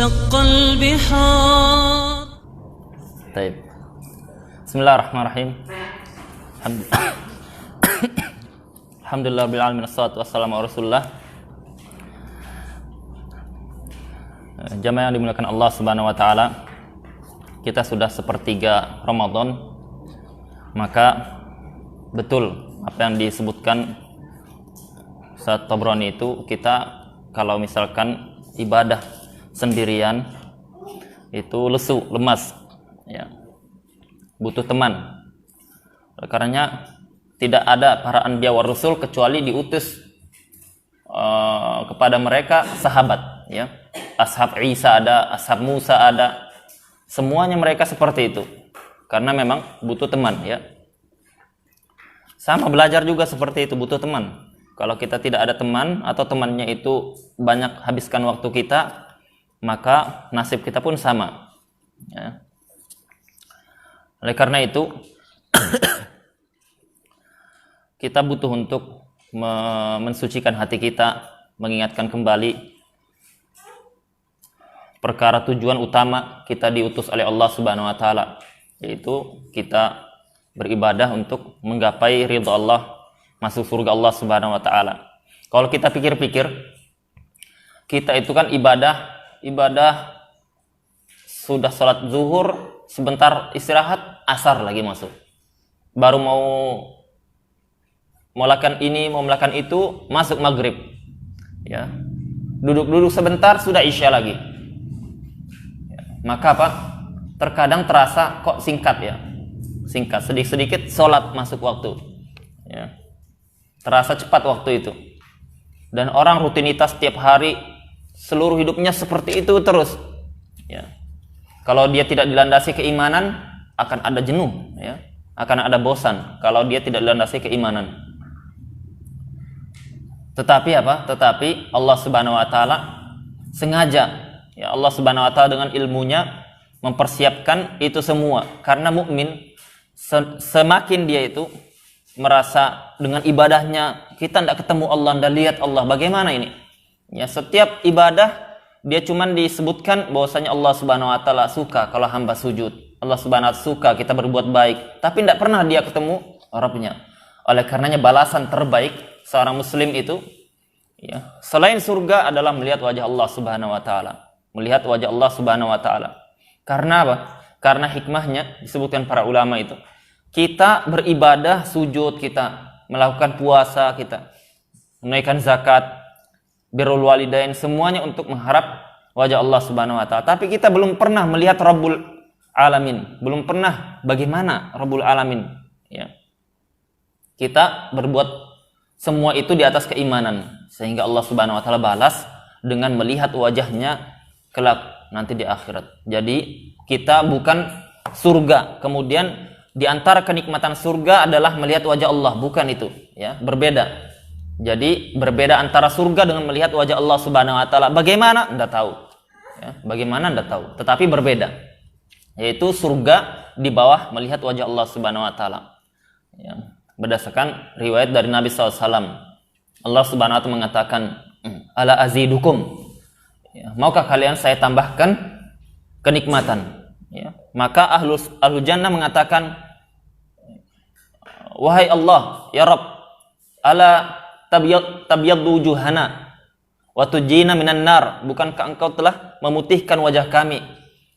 وشق البحار. طيب. Bismillahirrahmanirrahim. Alhamdulillah rabbil alamin, wassalatu wassalamu ala Rasulillah. Jamaah yang dimuliakan Allah Subhanahu wa taala, kita sudah sepertiga Ramadan. Maka betul apa yang disebutkan Ustaz Tabrani itu, kita kalau misalkan ibadah sendirian itu lesu, lemas, ya, butuh teman. Karenanya tidak ada para anbiya wa rasul kecuali diutus kepada mereka sahabat, ya. Ashab Isa ada, ashab Musa ada, semuanya mereka seperti itu. Karena memang butuh teman, ya. Sama belajar juga seperti itu, butuh teman. Kalau kita tidak ada teman atau temannya itu banyak habiskan waktu kita, maka nasib kita pun sama, ya. Oleh karena itu kita butuh untuk mensucikan hati kita, mengingatkan kembali perkara tujuan utama kita diutus oleh Allah Subhanahu wa taala, yaitu kita beribadah untuk menggapai ridha Allah, masuk surga Allah Subhanahu wa taala. Kalau kita pikir-pikir, kita itu kan ibadah sudah sholat zuhur, sebentar istirahat, asar lagi masuk. Baru mau melakukan ini, mau melakukan itu, masuk maghrib. Ya. Duduk-duduk sebentar, sudah isya lagi. Ya. Maka apa? Terkadang terasa kok singkat, ya. Singkat, sedikit-sedikit sholat masuk waktu. Ya. Terasa cepat waktu itu. Dan orang rutinitas setiap hari, seluruh hidupnya seperti itu terus. Ya. Kalau dia tidak dilandasi keimanan, akan ada jenuh, ya. Akan ada bosan kalau dia tidak dilandasi keimanan. Tetapi apa? Tetapi Allah Subhanahu wa taala sengaja, ya, Allah Subhanahu wa taala dengan ilmunya mempersiapkan itu semua. Karena mukmin semakin dia itu merasa dengan ibadahnya kita tidak ketemu Allah, tidak lihat Allah, bagaimana ini? Ya, setiap ibadah dia cuman disebutkan bahwasanya Allah Subhanahu wa taala suka kalau hamba sujud. Allah Subhanahu wa taala suka kita berbuat baik, tapi tidak pernah dia ketemu Rabbnya. Oleh karenanya balasan terbaik seorang muslim itu, ya, selain surga adalah melihat wajah Allah Subhanahu wa taala. Melihat wajah Allah Subhanahu wa taala. Karena apa? Karena hikmahnya disebutkan para ulama itu. Kita beribadah, sujud kita, melakukan puasa kita, menunaikan zakat, birrul walidain, semuanya untuk mengharap wajah Allah Subhanahu wa taala. Tapi kita belum pernah melihat Rabbul Alamin, belum pernah bagaimana Rabbul Alamin, ya. Kita berbuat semua itu di atas keimanan, sehingga Allah Subhanahu wa taala balas dengan melihat wajahnya kelak nanti di akhirat. Jadi kita bukan surga, kemudian di antara kenikmatan surga adalah melihat wajah Allah, bukan itu, ya, berbeda. Jadi berbeda antara surga dengan melihat wajah Allah Subhanahu wa taala. Bagaimana? Enggak tahu. Ya, bagaimana enggak tahu, tetapi berbeda. Yaitu surga di bawah melihat wajah Allah Subhanahu wa taala. Ya, berdasarkan riwayat dari Nabi SAW. Allah Subhanahu wa taala mengatakan, "Ala azidukum." Ya, maukah kalian saya tambahkan kenikmatan? Ya, maka ahlu jannah mengatakan, "Wahai Allah, ya Rabb, ala tabyaddu wujuhana wa tujina minan nar." Bukankah engkau telah memutihkan wajah kami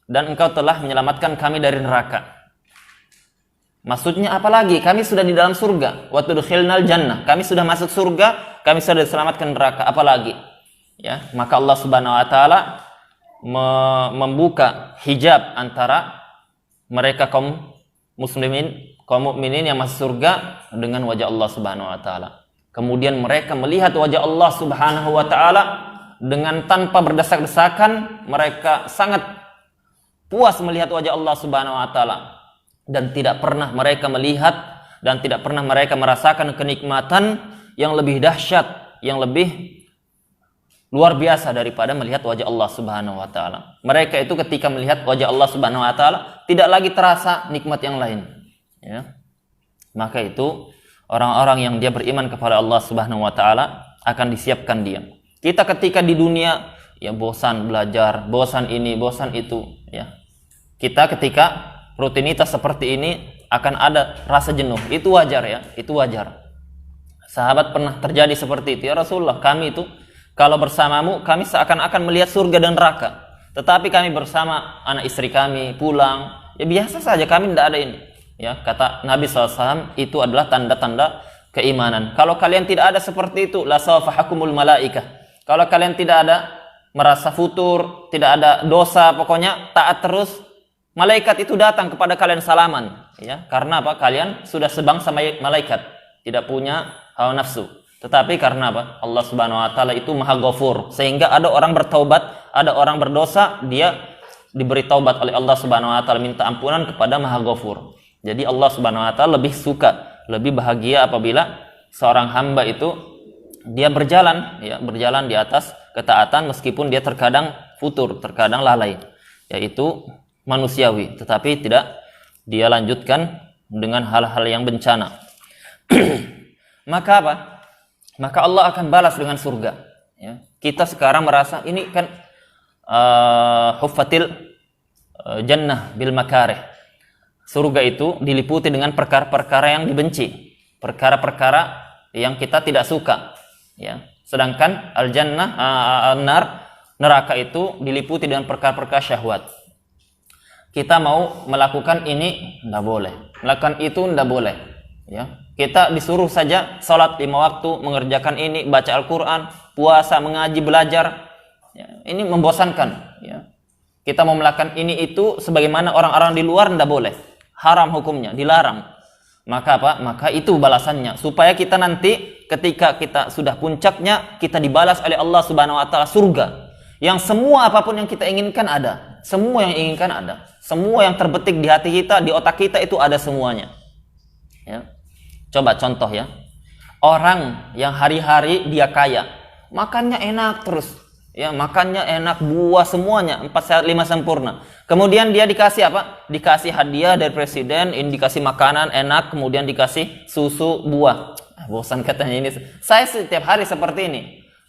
dan engkau telah menyelamatkan kami dari neraka? Maksudnya apa lagi? Kami sudah di dalam surga. Wa tudkhilnal jannah. Kami sudah masuk surga, kami sudah diselamatkan neraka. Apa lagi? Ya, maka Allah Subhanahu wa taala membuka hijab antara mereka kaum muslimin, kaum mukminin yang masuk surga dengan wajah Allah Subhanahu wa taala. Kemudian mereka melihat wajah Allah Subhanahu wa taala dengan tanpa berdesak-desakan, mereka sangat puas melihat wajah Allah Subhanahu wa taala dan tidak pernah mereka melihat dan tidak pernah mereka merasakan kenikmatan yang lebih dahsyat, yang lebih luar biasa daripada melihat wajah Allah Subhanahu wa taala. Mereka itu ketika melihat wajah Allah Subhanahu wa taala tidak lagi terasa nikmat yang lain, ya. Maka itu orang-orang yang dia beriman kepada Allah Subhanahu wa taala akan disiapkan dia. Kita ketika di dunia ya bosan belajar, bosan ini, bosan itu, ya. Kita ketika rutinitas seperti ini akan ada rasa jenuh. Itu wajar ya, itu wajar. Sahabat pernah terjadi seperti itu. Ya Rasulullah, kami itu kalau bersamamu kami seakan-akan melihat surga dan neraka. Tetapi kami bersama anak istri kami pulang, ya biasa saja, kami tidak ada ini. Ya, kata Nabi SAW, itu adalah tanda-tanda keimanan. Kalau kalian tidak ada seperti itu, la sawafahakumul malaikah. Kalau kalian tidak ada merasa futur, tidak ada dosa, pokoknya taat terus, malaikat itu datang kepada kalian salaman. Ya, karena apa? Kalian sudah sebangsa malaikat, tidak punya hawa nafsu. Tetapi karena apa? Allah Subhanahu wa taala itu Maha Ghafur, sehingga ada orang bertaubat, ada orang berdosa, dia diberi taubat oleh Allah Subhanahu wa taala, minta ampunan kepada Maha Ghafur. Jadi Allah Subhanahu wa taala lebih suka, lebih bahagia apabila seorang hamba itu dia berjalan, ya, berjalan di atas ketaatan meskipun dia terkadang futur, terkadang lalai. Yaitu manusiawi, tetapi tidak dia lanjutkan dengan hal-hal yang bencana. Maka apa? Maka Allah akan balas dengan surga. Ya. Kita sekarang merasa ini kan huffatil jannah bil makarih. Surga itu diliputi dengan perkara-perkara yang dibenci, perkara-perkara yang kita tidak suka. Ya. Sedangkan al jannah, neraka itu diliputi dengan perkara-perkara syahwat. Kita mau melakukan ini tidak boleh, melakukan itu tidak boleh. Ya. Kita disuruh saja salat 5 waktu, mengerjakan ini, baca Al-Quran, puasa, mengaji, belajar. Ya, ini membosankan. Ya. Kita mau melakukan ini itu sebagaimana orang-orang di luar tidak boleh. Haram hukumnya, dilarang. Maka apa? Maka itu balasannya. Supaya kita nanti ketika kita sudah puncaknya, kita dibalas oleh Allah Subhanahu wa taala surga. Yang semua apapun yang kita inginkan ada. Semua yang inginkan ada. Semua yang terbetik di hati kita, di otak kita itu ada semuanya. Ya. Coba contoh ya, orang yang hari-hari dia kaya, makannya enak terus, ya makannya enak, buah semuanya 4 sehat 5 sempurna. Kemudian dia dikasih apa? Dikasih hadiah dari presiden, ini dikasih makanan enak, kemudian dikasih susu, buah. Bosan katanya ini. Saya setiap hari seperti ini.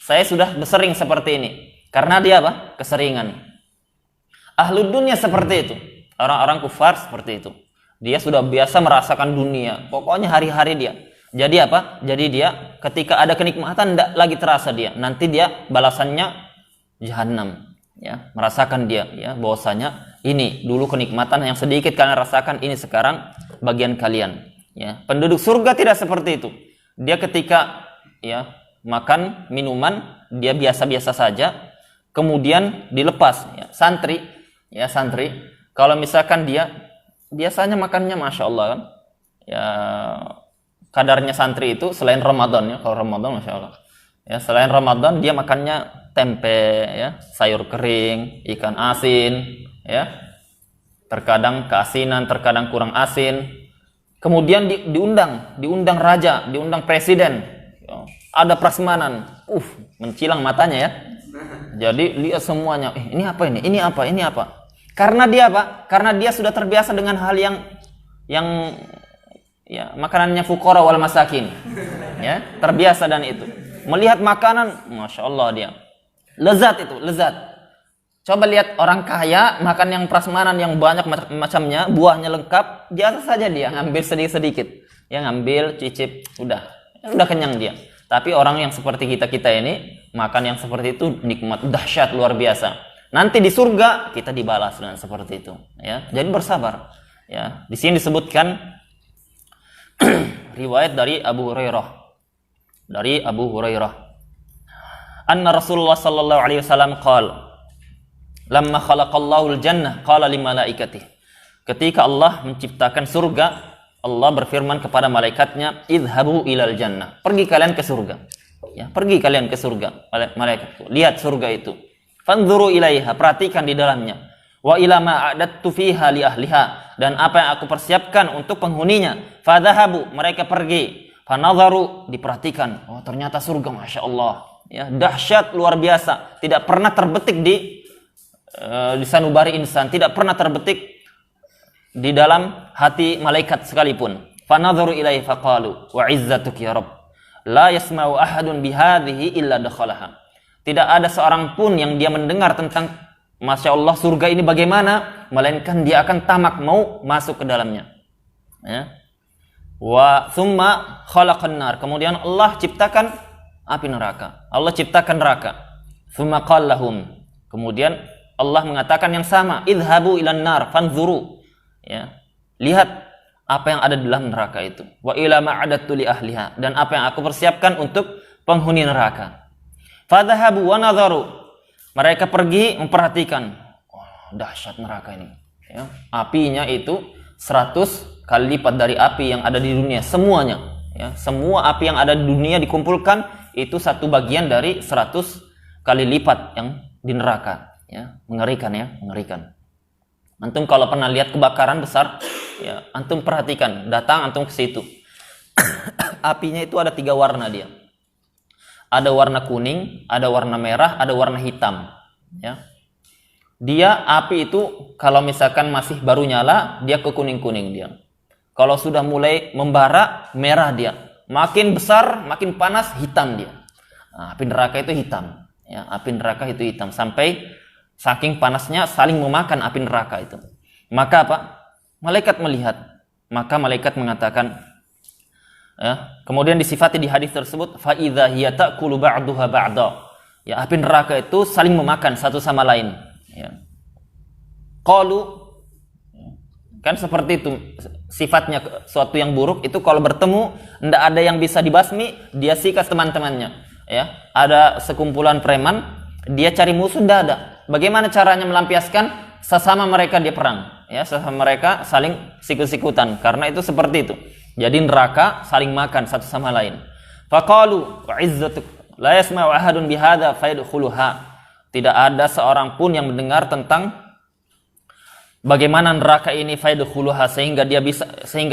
Saya sudah sering seperti ini. Karena dia apa? Keseringan. Ahlud dunia seperti itu. Orang-orang kufar seperti itu. Dia sudah biasa merasakan dunia. Pokoknya hari-hari dia. Jadi apa? Jadi dia ketika ada kenikmatan tidak lagi terasa dia. Nanti dia balasannya jahanam. Ya, merasakan dia ya bahwasanya ini dulu kenikmatan yang sedikit kalian rasakan, ini sekarang bagian kalian. Ya, penduduk surga tidak seperti itu. Dia ketika ya makan minuman dia biasa-biasa saja. Kemudian dilepas ya, santri kalau misalkan dia biasanya makannya Masya Allah kan ya, kadarnya santri itu selain Ramadan ya, kalau Ramadan Masya Allah ya, selain Ramadan dia makannya tempe ya, sayur kering, ikan asin ya, terkadang keasinan, terkadang kurang asin. Kemudian diundang raja, diundang presiden ya, ada prasmanan, mencilang matanya ya. Jadi lihat semuanya, ini apa ini? Ini apa? Ini apa? Karena dia apa? Karena dia sudah terbiasa dengan hal yang ya makanannya fuqara wal masakin. Ya, terbiasa dan itu. Melihat makanan, Masya Allah dia. Lezat itu, lezat. Coba lihat orang kaya makan yang prasmanan yang banyak macamnya, buahnya lengkap, biasa saja dia ngambil sedikit-sedikit. Ya ngambil, cicip, udah kenyang dia. Tapi orang yang seperti kita ini makan yang seperti itu nikmat dahsyat luar biasa. Nanti di surga kita dibalas dengan seperti itu, ya. Jadi bersabar. Ya, di sini disebutkan riwayat dari Abu Hurairah. Anna Rasulullah sallallahu alaihi wasallam qala, "Lamma khalaqallahu al-jannah qala li malaikatihi." Ketika Allah menciptakan surga, Allah berfirman kepada malaikatnya, "Idhabu ilal jannah." Pergi kalian ke surga. Ya, pergi kalian ke surga. Malaikat, lihat surga itu. Fanzuru ilaiha, perhatikan di dalamnya. Wa ila ma a'dattu fiha li ahliha, dan apa yang aku persiapkan untuk penghuninya. Fadhahabu, mereka pergi. Fanadharu, diperhatikan. Oh, ternyata surga, Masya Allah. Ya, dahsyat luar biasa. Tidak pernah terbetik di sanubari insan, tidak pernah terbetik di dalam hati malaikat sekalipun. Fanadharu ilaihi faqalu wa 'izzatuk ya Rabb la yasma'u ahadun bihadhihi illa dakhalaha. Tidak ada seorang pun yang dia mendengar tentang Masya Allah surga ini bagaimana, melainkan dia akan tamak mau masuk ke dalamnya. Ya. Wa thumma khalaqan nar. Kemudian Allah ciptakan api neraka. Allah ciptakan neraka. Thumma qala lahum. Kemudian Allah mengatakan yang sama, idhabu ilan nar fanzuru. Ya. Lihat apa yang ada di dalam neraka itu. Wa ila ma'adattu li ahliha, dan apa yang aku persiapkan untuk penghuni neraka. Fadhahabu wa nadharu. Mereka pergi memperhatikan. Oh, dahsyat neraka ini. Ya. Apinya itu 100 kali lipat dari api yang ada di dunia semuanya. Ya. Semua api yang ada di dunia dikumpulkan itu satu bagian dari 100 kali lipat yang di neraka. Ya. Mengerikan ya, mengerikan. Antum kalau pernah lihat kebakaran besar, ya, antum perhatikan, datang antum ke situ. Apinya itu ada 3 warna dia. Ada warna kuning, ada warna merah, ada warna hitam. Ya. Dia api itu kalau misalkan masih baru nyala, dia ke kuning-kuning dia. Kalau sudah mulai membara, merah dia. Makin besar, makin panas, hitam dia. Nah, api neraka itu hitam. Ya, api neraka itu hitam. Sampai saking panasnya saling memakan api neraka itu. Maka apa? Malaikat melihat. Maka malaikat mengatakan, ya, kemudian disifati di hadis tersebut, fa idza hiya ta'kulu ba'daha ba'da. Ya, api neraka itu saling memakan satu sama lain. Ya. Qalu, kan seperti itu sifatnya, suatu yang buruk itu kalau bertemu tidak ada yang bisa dibasmi, dia sikas teman-temannya. Ya, ada sekumpulan preman, dia cari musuh tidak ada. Bagaimana caranya melampiaskan? Sesama mereka dia perang. Ya, sesama mereka saling sikut-sikutan. Karena itu seperti itu. Jadi neraka saling makan satu sama lain. Faqalu wa'izzatuk la yasma'u ahadun bihadza fayadkhuluha. Tidak ada seorang pun yang mendengar tentang bagaimana neraka ini fayadkhuluha sehingga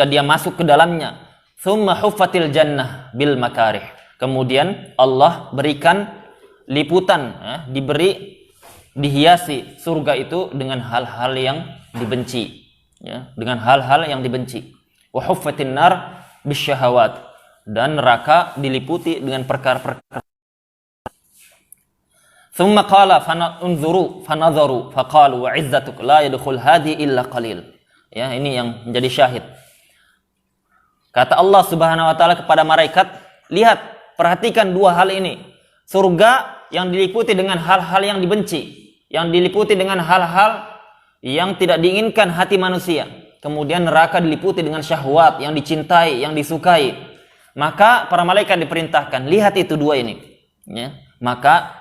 dia masuk ke dalamnya. Tsumma huffatil jannah bil makarih. Kemudian Allah berikan liputan, ya, dihiasi surga itu dengan hal-hal yang dibenci, ya, dengan hal-hal yang dibenci. Wa huffatin nar bisyahawat, dan neraka diliputi dengan perkara-perkara. Thumma qala fanadhuru faqalu wa 'izzatuk la yadkhul hadhi illa qalil. Ya, ini yang menjadi syahid. Kata Allah Subhanahu wa taala kepada malaikat, lihat, perhatikan 2 hal ini. Surga yang diliputi dengan hal-hal yang dibenci, yang diliputi dengan hal-hal yang tidak diinginkan hati manusia. Kemudian neraka diliputi dengan syahwat, yang dicintai, yang disukai. Maka para malaikat diperintahkan, lihat itu 2 ini. Ya. Maka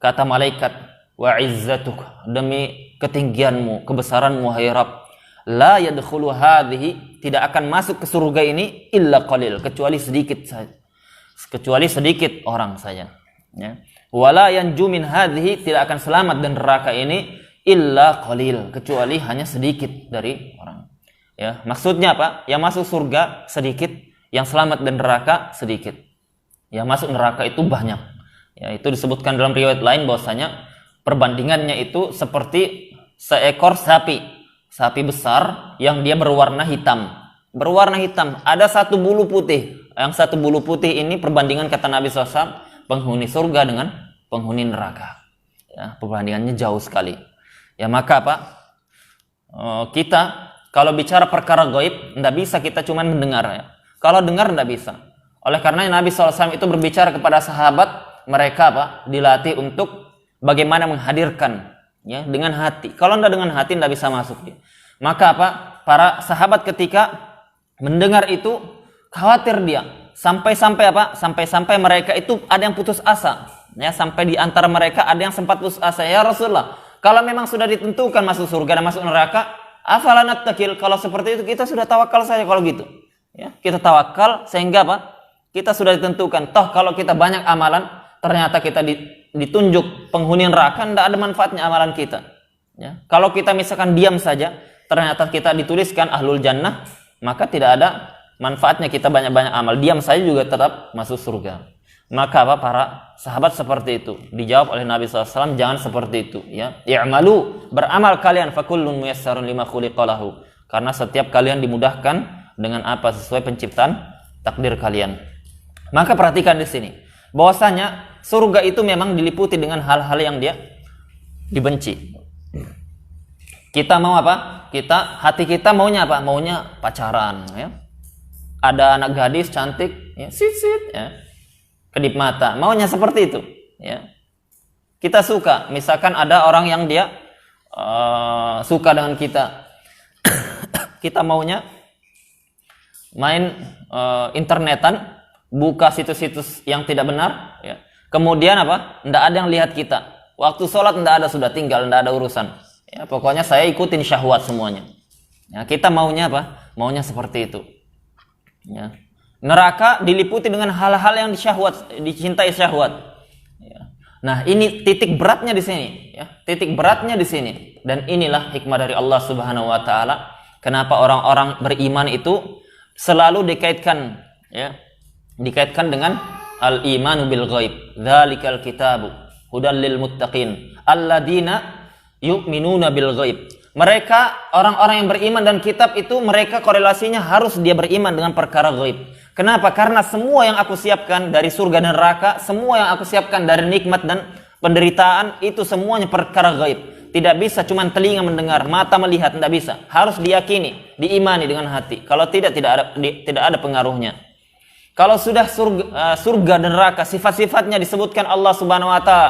kata malaikat, wa izzatuk, demi ketinggianmu, kebesaranmu hai Rabb, la yadkhulu hadhihi, tidak akan masuk ke surga ini illa qalil, kecuali sedikit saja. Kecuali sedikit orang saja. Ya. Wala yanju min hadhihi, tidak akan selamat dari neraka ini illa qalil, kecuali hanya sedikit dari orang. Ya, maksudnya apa? Yang masuk surga sedikit, yang selamat dari neraka sedikit. Yang masuk neraka itu banyak. Ya, itu disebutkan dalam riwayat lain bahwasanya perbandingannya itu seperti seekor sapi besar yang dia berwarna hitam. Berwarna hitam, ada 1 bulu putih. Yang 1 bulu putih ini perbandingan kata Nabi SAW penghuni surga dengan penghuni neraka. Ya, perbandingannya jauh sekali. Ya, maka apa? Kita kalau bicara perkara gaib, tidak bisa kita cuma mendengar. Ya. Kalau dengar tidak bisa. Oleh karena Nabi SAW itu berbicara kepada sahabat, mereka apa? Dilatih untuk bagaimana menghadirkan, ya, dengan hati. Kalau tidak dengan hati, tidak bisa masuk. Ya. Maka apa? Para sahabat ketika mendengar itu khawatir dia. Sampai-sampai apa? Sampai-sampai mereka itu ada yang putus asa. Ya, sampai di antara mereka ada yang sempat putus asa. Ya Rasulullah, kalau memang sudah ditentukan masuk surga dan masuk neraka, afala nattakil, kalau seperti itu kita sudah tawakal saja kalau gitu. Ya, kita tawakal sehingga apa? Kita sudah ditentukan. Toh kalau kita banyak amalan, ternyata kita ditunjuk penghuni neraka, tidak ada manfaatnya amalan kita. Ya, kalau kita misalkan diam saja, ternyata kita dituliskan ahlul jannah, maka tidak ada manfaatnya kita banyak-banyak amal. Diam saja juga tetap masuk surga. Maka apa? Para sahabat seperti itu. Dijawab oleh Nabi SAW, jangan seperti itu. Ya, i'malu, beramal kalian, fakullun muyassarun lima khuliqa lahu. Karena setiap kalian dimudahkan dengan apa sesuai penciptaan takdir kalian. Maka perhatikan di sini, bahwasanya surga itu memang diliputi dengan hal-hal yang dia dibenci. Kita mau apa? Hati kita maunya apa? Maunya pacaran, ya. Ada anak gadis cantik, ya, sit, ya. Kedip mata, maunya seperti itu, ya. Kita suka, misalkan ada orang yang dia suka dengan kita. Kita maunya main internetan, buka situs-situs yang tidak benar, ya. Kemudian apa? Nggak ada yang lihat kita. Waktu sholat nggak ada, sudah tinggal, nggak ada urusan. Ya, pokoknya saya ikutin syahwat semuanya. Ya, kita maunya apa? Maunya seperti itu. Ya. Neraka diliputi dengan hal-hal yang dicintai syahwat. Ya. Nah, ini titik beratnya di sini. Ya. Titik beratnya di sini. Dan inilah hikmah dari Allah Subhanahu Wa Taala. Kenapa orang-orang beriman itu selalu dikaitkan, ya, dikaitkan dengan al-imanu bil ghaib. Dzalikal kitabu hudal lil muttaqin alladzina yu'minuna bil ghaib. Mereka orang-orang yang beriman dan kitab itu mereka korelasinya harus dia beriman dengan perkara ghaib. Kenapa? Karena semua yang aku siapkan dari surga dan neraka, semua yang aku siapkan dari nikmat dan penderitaan itu semuanya perkara ghaib. Tidak bisa cuma telinga mendengar, mata melihat, tidak bisa. Harus diyakini, diimani dengan hati. Kalau tidak ada pengaruhnya. Kalau sudah surga dan neraka, sifat-sifatnya disebutkan Allah Subhanahu Wa Taala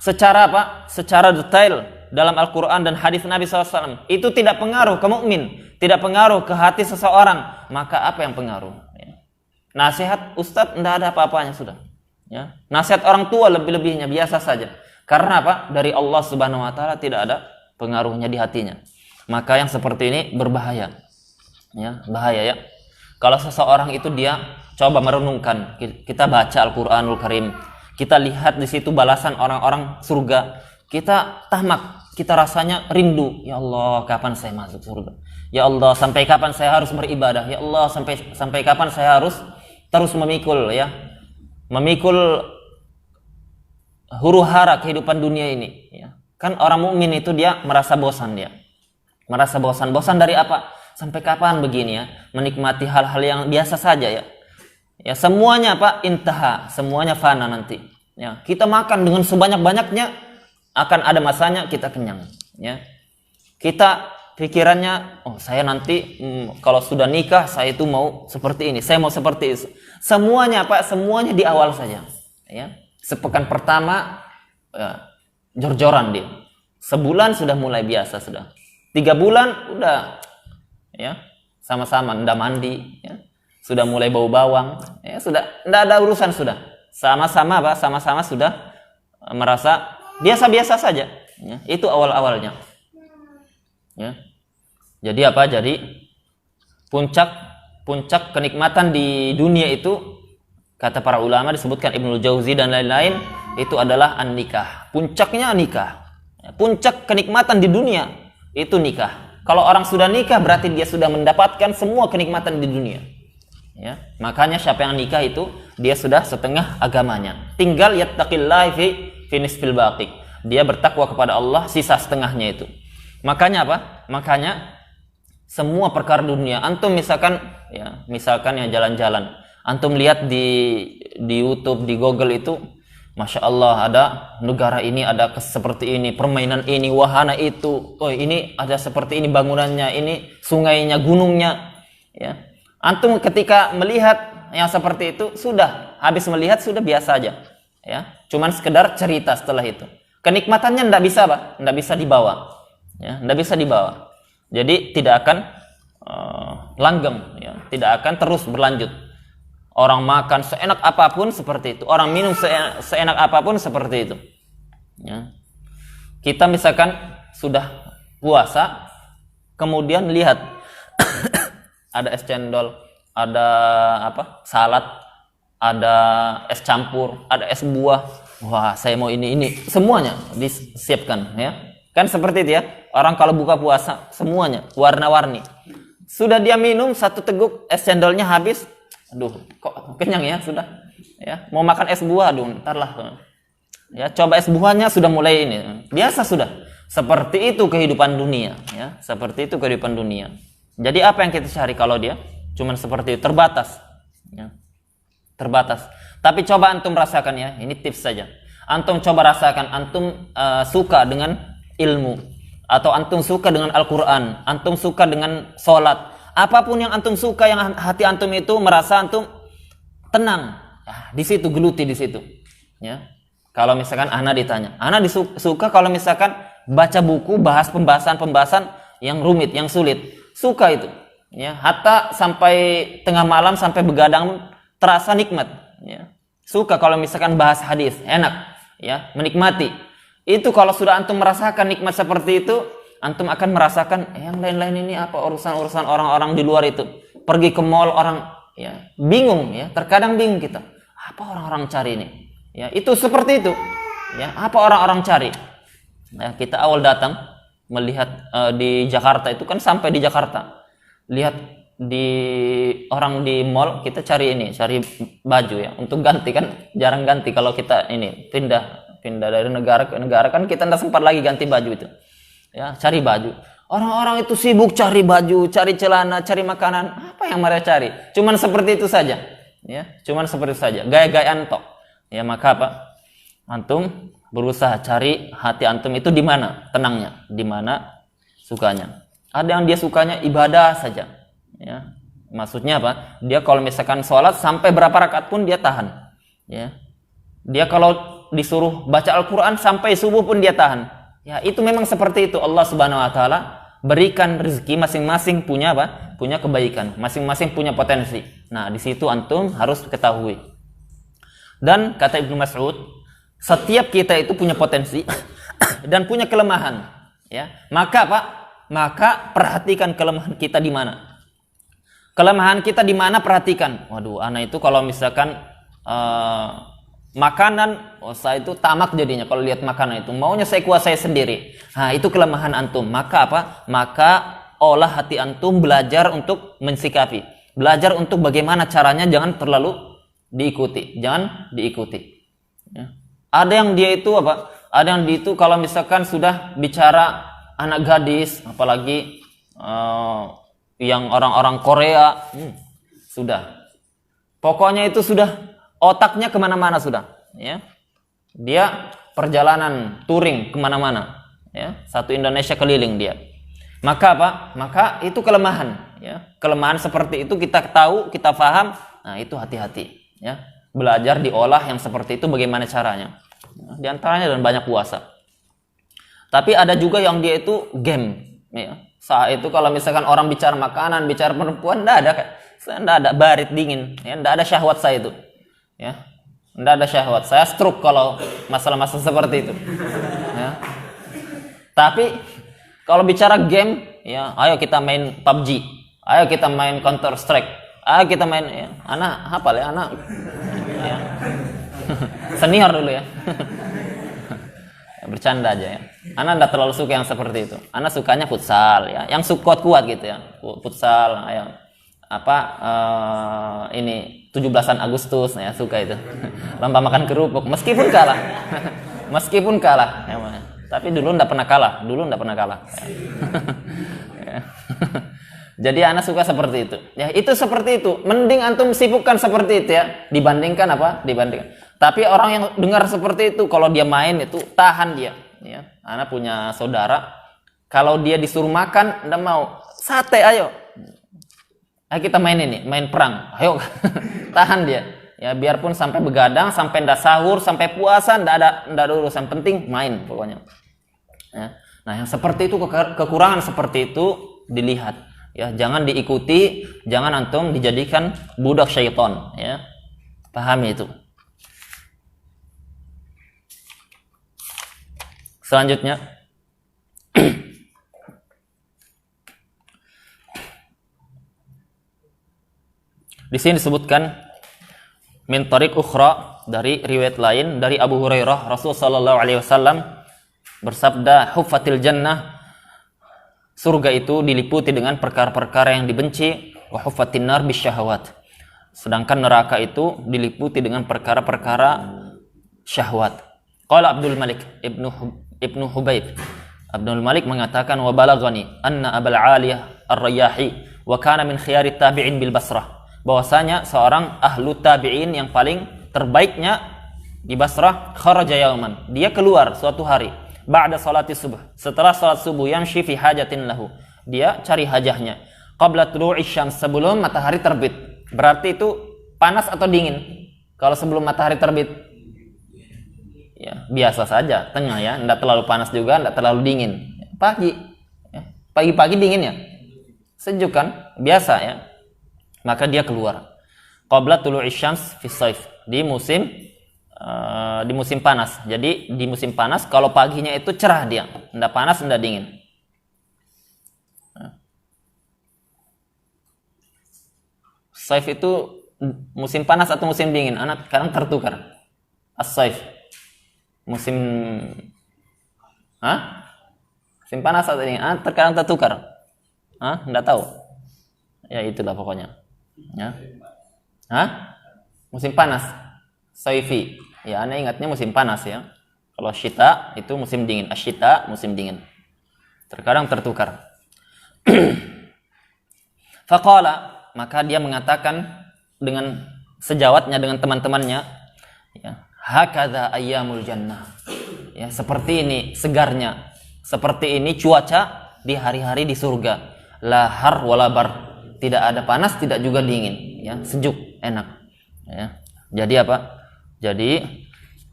secara apa? Secara detail dalam Al-Quran dan hadis Nabi SAW. Itu tidak pengaruh ke mukmin, tidak pengaruh ke hati seseorang. Maka apa yang pengaruh? Ya. Nasihat ustadz tidak ada apa-apanya sudah. Ya. Nasihat orang tua lebih-lebihnya biasa saja. Karena apa? Dari Allah Subhanahu Wa Taala tidak ada pengaruhnya di hatinya. Maka yang seperti ini berbahaya. Ya, bahaya ya. Kalau seseorang itu dia coba merenungkan, kita baca Al-Quranul Karim, kita lihat di situ balasan orang-orang surga, kita tamak, kita rasanya rindu. Ya Allah, kapan saya masuk surga? Ya Allah, sampai kapan saya harus beribadah? Ya Allah, sampai kapan saya harus terus memikul, ya, memikul huru-hara kehidupan dunia ini, ya. Kan orang mukmin itu dia merasa bosan, bosan dari apa? Sampai kapan begini, ya, menikmati hal-hal yang biasa saja, ya. Ya, semuanya apa? Intaha, semuanya fana nanti. Ya, kita makan dengan sebanyak-banyaknya, akan ada masanya kita kenyang. Ya, kita pikirannya, oh saya nanti kalau sudah nikah saya itu mau seperti ini, saya mau seperti itu. Semuanya apa? Semuanya di awal saja. Ya, sepekan pertama ya, jor-joran dia. Sebulan sudah mulai biasa sudah. 3 bulan udah, ya, sama-sama ndak mandi. Ya. Sudah mulai bau bawang, ya, sudah tidak ada urusan sudah. Sama-sama apa? Sama-sama sudah merasa biasa-biasa saja. Ya, itu awal-awalnya. Ya. Jadi apa? Jadi puncak kenikmatan di dunia itu kata para ulama disebutkan Ibnu Jauzi dan lain-lain itu adalah an-nikah. Puncaknya nikah. Ya, puncak kenikmatan di dunia itu nikah. Kalau orang sudah nikah berarti dia sudah mendapatkan semua kenikmatan di dunia. Ya, makanya siapa yang nikah itu dia sudah setengah agamanya. Tinggal yattaqillahi fi nisfil baqi. Dia bertakwa kepada Allah sisa setengahnya itu. Makanya apa? Makanya semua perkara dunia antum misalkan ya jalan-jalan. Antum lihat di YouTube, di Google itu Masya Allah ada negara ini ada seperti ini, permainan ini, wahana itu. Oh, ini ada seperti ini bangunannya, ini sungainya, gunungnya, ya. Antum ketika melihat yang seperti itu sudah habis melihat sudah biasa aja, ya. Cuman sekedar cerita setelah itu. Kenikmatannya ndak bisa apa? Ndak bisa dibawa, ya. Ndak bisa dibawa. Jadi tidak akan langgeng, ya. Tidak akan terus berlanjut. Orang makan seenak apapun seperti itu, orang minum seenak apapun seperti itu. Ya. Kita misalkan sudah puasa, kemudian lihat. Ada es cendol, ada apa? Salad, ada es campur, ada es buah. Wah, saya mau ini. Semuanya disiapkan, ya. Kan seperti itu ya. Orang kalau buka puasa semuanya warna-warni. Sudah dia minum 1 teguk es cendolnya habis. Aduh, kok kenyang ya sudah. Ya, mau makan es buah, aduh, entarlah. Ya, coba es buahnya sudah mulai ini. Biasa sudah. Seperti itu kehidupan dunia, ya. Seperti itu kehidupan dunia. Jadi apa yang kita cari kalau dia cuman seperti itu, terbatas, ya. Terbatas. Tapi coba antum rasakan ya, ini tips saja. Antum coba rasakan, antum suka dengan ilmu, atau antum suka dengan Al-Quran, antum suka dengan sholat, apapun yang antum suka, yang hati antum itu merasa antum tenang, di situ geluti di situ. Ya. Kalau misalkan ana ditanya, ana suka kalau misalkan baca buku bahas pembahasan yang rumit, yang sulit, suka itu. Ya, hatta sampai tengah malam sampai begadang terasa nikmat. Ya. Suka kalau misalkan bahas hadis, enak, ya, menikmati. Itu kalau sudah antum merasakan nikmat seperti itu, antum akan merasakan yang lain-lain ini apa urusan-urusan orang-orang di luar itu. Pergi ke mall orang, ya, bingung, ya, terkadang bingung kita. Apa orang-orang cari ini? Ya, itu seperti itu. Ya, apa orang-orang cari? Nah, kita awal datang melihat di Jakarta itu kan sampai di Jakarta. Lihat di orang di mall, kita cari baju ya untuk ganti, kan jarang ganti kalau kita ini pindah dari negara ke negara, kan kita tidak sempat lagi ganti baju itu. Ya, cari baju. Orang-orang itu sibuk cari baju, cari celana, cari makanan. Apa yang mereka cari? Cuman seperti itu saja. Ya, cuman seperti itu saja. Gaya-gayaan tok. Ya, maka apa? Antum berusaha cari hati antum itu di mana tenangnya, di mana sukanya. Ada yang dia sukanya ibadah saja. Ya. Maksudnya apa? Dia kalau misalkan sholat sampai berapa rakaat pun dia tahan. Ya. Dia kalau disuruh baca Al-Quran sampai subuh pun dia tahan. Ya, itu memang seperti itu. Allah Subhanahu Wa Taala berikan rezeki, masing-masing punya apa? Punya kebaikan, masing-masing punya potensi. Nah, di situ antum harus ketahui. Dan kata Ibnu Mas'ud, setiap kita itu punya potensi dan punya kelemahan. Ya, maka apa? Maka perhatikan kelemahan kita di mana. Kelemahan kita di mana, perhatikan. Waduh, anak itu kalau misalkan makanan, saya itu tamak jadinya kalau lihat makanan itu. Maunya saya kuasai sendiri. Nah, itu kelemahan antum. Maka apa? Maka olah hati antum, belajar untuk mensikapi. Belajar untuk bagaimana caranya, jangan terlalu diikuti. Jangan diikuti. Ya. Ada yang dia itu apa? Ada yang dia itu kalau misalkan sudah bicara anak gadis, apalagi yang orang-orang Korea, sudah. Pokoknya itu sudah otaknya kemana-mana sudah. Ya. Dia perjalanan touring kemana-mana. Ya. Satu Indonesia keliling dia. Maka apa? Maka itu kelemahan. Ya. Kelemahan seperti itu kita tahu, kita paham. Nah, itu hati-hati. Ya. Belajar diolah yang seperti itu bagaimana caranya. Di antaranya dan banyak puasa. Tapi ada juga yang dia itu game. Ya. Saat itu kalau misalkan orang bicara makanan, bicara perempuan, enggak ada barit dingin. Ya. Enggak ada syahwat saya itu. Ya. Enggak ada syahwat. Saya stroke kalau masalah-masalah seperti itu. Ya. Tapi kalau bicara game, ya, ayo kita main PUBG. Ayo kita main Counter Strike. Ayo kita main, ya. Anak hafal ya, anak. Ya. Senior dulu ya. Bercanda aja ya. Anak enggak terlalu suka yang seperti itu. Anak sukanya futsal ya, yang kuat-kuat gitu ya. Futsal, ayo. Ini 17-an Agustus ya, suka itu. Lomba makan kerupuk meskipun kalah. Meskipun kalah ya. Tapi dulu enggak pernah kalah. Ya. Jadi anak suka seperti itu. Ya, itu seperti itu. Mending antum sibukkan seperti itu ya, dibandingkan apa? Dibandingkan. Tapi orang yang dengar seperti itu, kalau dia main itu tahan dia. Ya, anak punya saudara, kalau dia disuruh makan, enggak mau. Sate, ayo. Ayo kita main ini, main perang. Ayo, tahan dia. Ya, biarpun sampai begadang, sampai ndak sahur, sampai puasa, ndak ada urusan, penting main pokoknya. Ya. Nah, yang seperti itu, kekurangan seperti itu dilihat. Ya, jangan diikuti, jangan antum dijadikan budak syaitan. Ya, pahami itu. Selanjutnya, di sini disebutkan min tariq ukhra, dari riwayat lain dari Abu Hurairah, Rasul sallallahu alaihi wasallam bersabda, huffatil jannah, surga itu diliputi dengan perkara-perkara yang dibenci, wa huffatin nar bisyahawat, sedangkan neraka itu diliputi dengan perkara-perkara syahwat. Qala Abdul Malik Ibnu Hubayb, Abdul Malik mengatakan, wa balaghani anna Abul Aliyah Ar-Rayyahi wa kana min khiyari tabi'in bil Basrah, bahwasanya seorang ahlu tabi'in yang paling terbaiknya di Basrah, kharaja yauman, dia keluar suatu hari, ba'da salati subuh, setelah salat subuh, yamshi fi hajatin lahu, dia cari hajahnya, qabla tulu'i syams, sebelum matahari terbit. Berarti itu panas atau dingin? Kalau sebelum matahari terbit, ya biasa saja, tengah ya, enggak terlalu panas juga, enggak terlalu dingin. Pagi, ya. Pagi-pagi dingin ya, sejuk kan, biasa ya. Maka dia keluar, qabla tulu'i syams fi saif, di musim panas. Jadi di musim panas kalau paginya itu cerah dia, enggak panas, enggak dingin. Saif itu musim panas atau musim dingin? Anak sekarang tertukar. As-saif. Musim musim panas atau dingin? Terkadang tertukar. Enggak tahu. Ya itulah pokoknya. Ya. Musim panas. Saifi. Ya, Anda ingatnya musim panas ya. Kalau syita itu musim dingin. Asyita musim dingin. Terkadang tertukar. Faqala, maka dia mengatakan dengan sejawatnya dengan teman-temannya, ya, hakadha ayyamul jannah. Ya, seperti ini segarnya, seperti ini cuaca di hari-hari di surga. La har wala bar. Tidak ada panas, tidak juga dingin, ya, sejuk, enak. Ya. Jadi apa? Jadi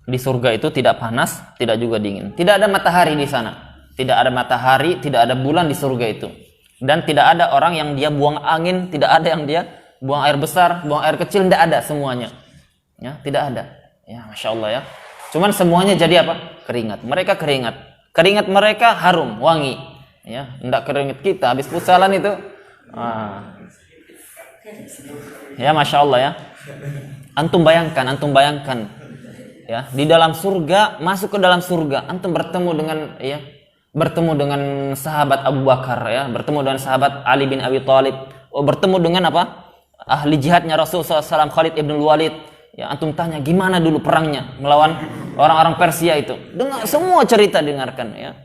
di surga itu tidak panas, tidak juga dingin. Tidak ada matahari di sana. Tidak ada matahari, tidak ada bulan di surga itu. Dan tidak ada orang yang dia buang angin, tidak ada yang dia buang air besar, buang air kecil, tidak ada semuanya. Ya, tidak ada. Ya, Masya Allah ya. Cuman semuanya jadi apa? Keringat. Mereka keringat. Keringat mereka harum, wangi. Ya, tidak keringat kita habis pusalan itu. Ya, Masya Allah ya. Antum bayangkan ya, di dalam surga, masuk ke dalam surga, antum bertemu dengan sahabat Abu Bakar ya, bertemu dengan sahabat Ali bin Abi Thalib, bertemu dengan apa? Ahli jihadnya Rasulullah SAW, Khalid ibn Walid. Ya, antum tanya gimana dulu perangnya melawan orang-orang Persia itu. Dengar semua cerita, dengarkan ya.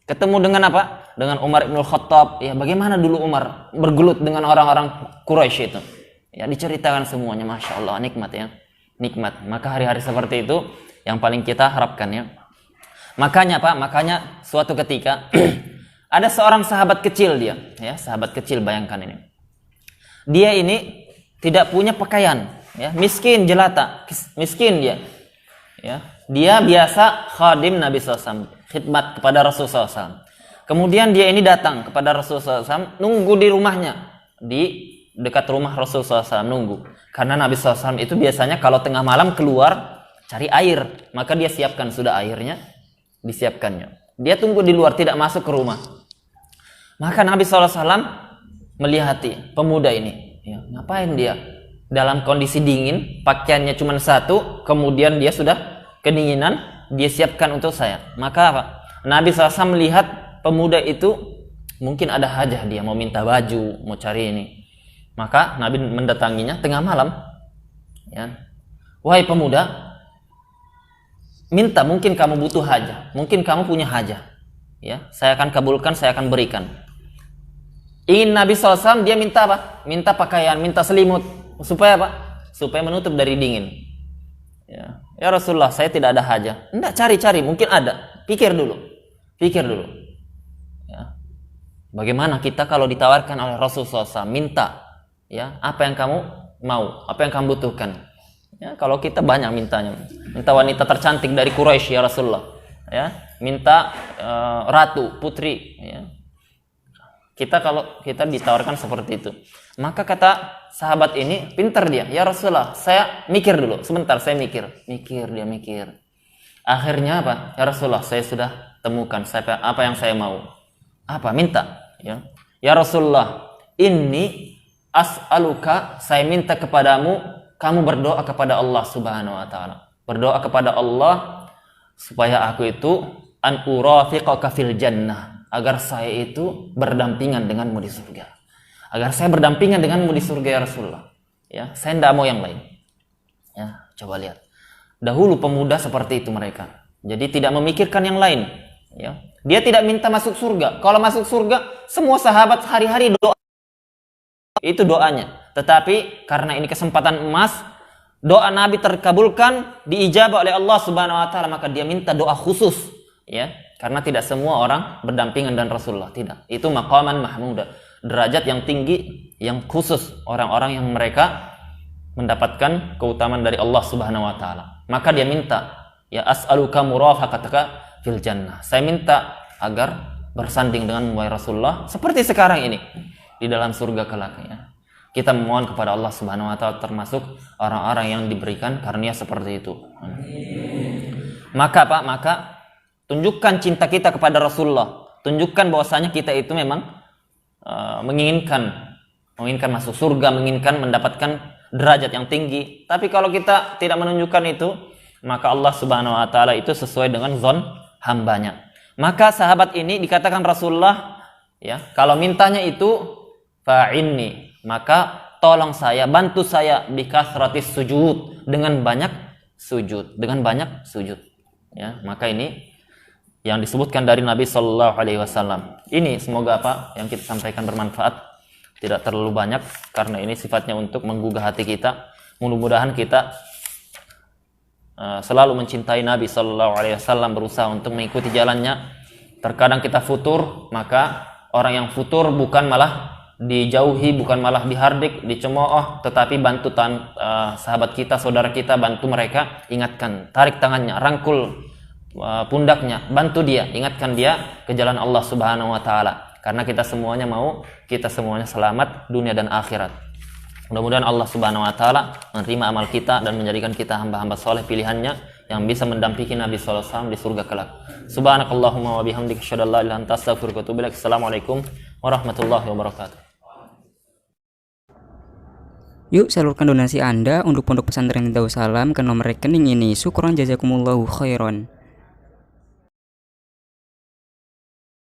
Ketemu dengan apa? Dengan Umar ibn Khattab. Ya, bagaimana dulu Umar bergelut dengan orang-orang Quraisy itu. Ya, diceritakan semuanya, Masya Allah, nikmat ya, nikmat. Maka hari-hari seperti itu yang paling kita harapkan ya. Makanya suatu ketika ada seorang sahabat kecil dia, ya, sahabat kecil, bayangkan ini. Dia ini tidak punya pakaian, ya, miskin jelata, miskin dia. Ya, dia biasa khadim Nabi SAW, khidmat kepada Rasulullah SAW. Kemudian dia ini datang kepada Rasulullah SAW, nunggu di rumahnya, di dekat rumah Rasulullah SAW, nunggu. Karena Nabi SAW itu biasanya kalau tengah malam keluar cari air, maka dia siapkan sudah airnya, disiapkannya. Dia tunggu di luar, tidak masuk ke rumah. Maka Nabi SAW melihati pemuda ini, ya, ngapain dia dalam kondisi dingin, pakaiannya cuma satu, kemudian dia sudah kedinginan, dia siapkan untuk saya. Maka apa? Nabi SAW melihat pemuda itu mungkin ada hajah, dia mau minta baju, mau cari ini. Maka Nabi mendatanginya tengah malam. Ya. Wahai pemuda, minta, mungkin kamu butuh hajah, mungkin kamu punya hajah. Ya, saya akan kabulkan, saya akan berikan. Ingin Nabi SAW, dia minta apa? Minta pakaian, minta selimut. Supaya apa? Supaya menutup dari dingin. Ya Rasulullah, saya tidak ada hajah. Enggak, cari-cari, mungkin ada. Pikir dulu. Ya. Bagaimana kita kalau ditawarkan oleh Rasulullah SAW, minta. Ya, apa yang kamu mau, apa yang kamu butuhkan. Ya, kalau kita banyak mintanya, minta wanita tercantik dari Quraisy ya Rasulullah, ya, minta ratu, putri, ya. Kalau kita ditawarkan seperti itu, maka kata sahabat ini, pintar dia, ya Rasulullah, saya mikir dulu, sebentar, saya mikir. Akhirnya apa? Ya Rasulullah, saya sudah temukan apa yang saya mau. Apa? Minta, ya. Ya Rasulullah, ini as'aluka, saya minta kepadamu, kamu berdoa kepada Allah Subhanahu wa taala. Berdoa kepada Allah supaya aku itu an urafiqaka fil jannah, agar saya itu berdampingan denganmu di surga. Agar saya berdampingan denganmu di surga ya Rasulullah. Ya, saya tidak mau yang lain. Ya, coba lihat. Dahulu pemuda seperti itu mereka. Jadi tidak memikirkan yang lain, ya. Dia tidak minta masuk surga. Kalau masuk surga, semua sahabat hari-hari doa. Itu doanya. Tetapi karena ini kesempatan emas, doa Nabi terkabulkan, diijabah oleh Allah Subhanahu wa taala, maka dia minta doa khusus, ya. Karena tidak semua orang berdampingan dengan Rasulullah, tidak. Itu maqaman mahmuda, derajat yang tinggi yang khusus orang-orang yang mereka mendapatkan keutamaan dari Allah Subhanahu wa taala. Maka dia minta, ya as'aluka murafaqataka fil jannah. Saya minta agar bersanding dengan wahai Rasulullah seperti sekarang ini di dalam surga kelak, ya. Kita memohon kepada Allah Subhanahu wa taala termasuk orang-orang yang diberikan karunia seperti itu. Maka Pak, maka tunjukkan cinta kita kepada Rasulullah. Tunjukkan bahwasanya kita itu memang menginginkan masuk surga, menginginkan mendapatkan derajat yang tinggi. Tapi kalau kita tidak menunjukkan itu, maka Allah Subhanahu wa taala itu sesuai dengan zon hambanya. Maka sahabat ini dikatakan Rasulullah, ya, kalau mintanya itu fa'inni, maka tolong saya, bantu saya bikasratis sujud, dengan banyak sujud, ya. Maka ini yang disebutkan dari Nabi Shallallahu Alaihi Wasallam. Ini semoga apa yang kita sampaikan bermanfaat, tidak terlalu banyak karena ini sifatnya untuk menggugah hati kita. Mudah-mudahan kita selalu mencintai Nabi Shallallahu Alaihi Wasallam, berusaha untuk mengikuti jalannya. Terkadang kita futur, maka orang yang futur bukan malah dijauhi, bukan malah dihardik, dicemooh, tetapi bantu sahabat kita, saudara kita, bantu mereka, ingatkan, tarik tangannya, rangkul pundaknya, bantu dia, ingatkan dia ke jalan Allah Subhanahu wa taala. Karena kita semuanya selamat dunia dan akhirat. Mudah-mudahan Allah Subhanahu wa taala menerima amal kita dan menjadikan kita hamba-hamba soleh pilihannya yang bisa mendampingi Nabi sallallahu alaihi wasallam di surga kelak. Subhanakallahumma wa bihamdika asyhadu an la ilaha illa anta astaghfiruka wa atubu ilaik. Assalamualaikum warahmatullahi wabarakatuh. Yuk salurkan donasi Anda untuk Pondok Pesantren Darussalam ke nomor rekening ini. Syukron jazakumullahu khairan.